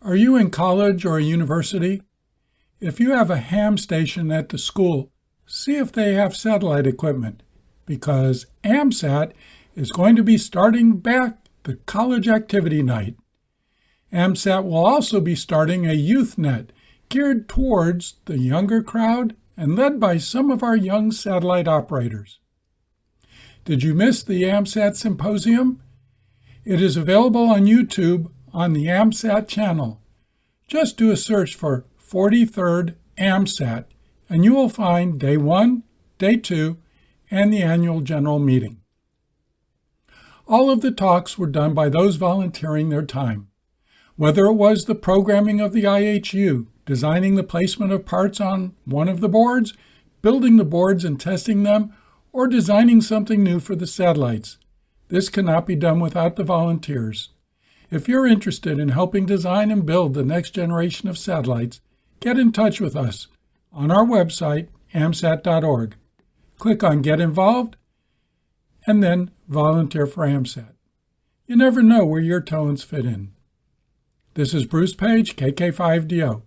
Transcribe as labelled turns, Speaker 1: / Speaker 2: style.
Speaker 1: Are you in college or a university? If you have a ham station at the school, see if they have satellite equipment, because AMSAT is going to be starting back the college activity night. AMSAT will also be starting a Youth Net geared towards the younger crowd and led by some of our young satellite operators. Did you miss the AMSAT Symposium? It is available on YouTube on the AMSAT channel. Just do a search for 43rd AMSAT and you will find Day 1, Day 2, and the annual general meeting. All of the talks were done by those volunteering their time. Whether it was the programming of the IHU, designing the placement of parts on one of the boards, building the boards and testing them, or designing something new for the satellites, this cannot be done without the volunteers. If you're interested in helping design and build the next generation of satellites, get in touch with us on our website, amsat.org. Click on Get Involved, and then Volunteer for AMSAT. You never know where your talents fit in. This is Bruce Paige, KK5DO.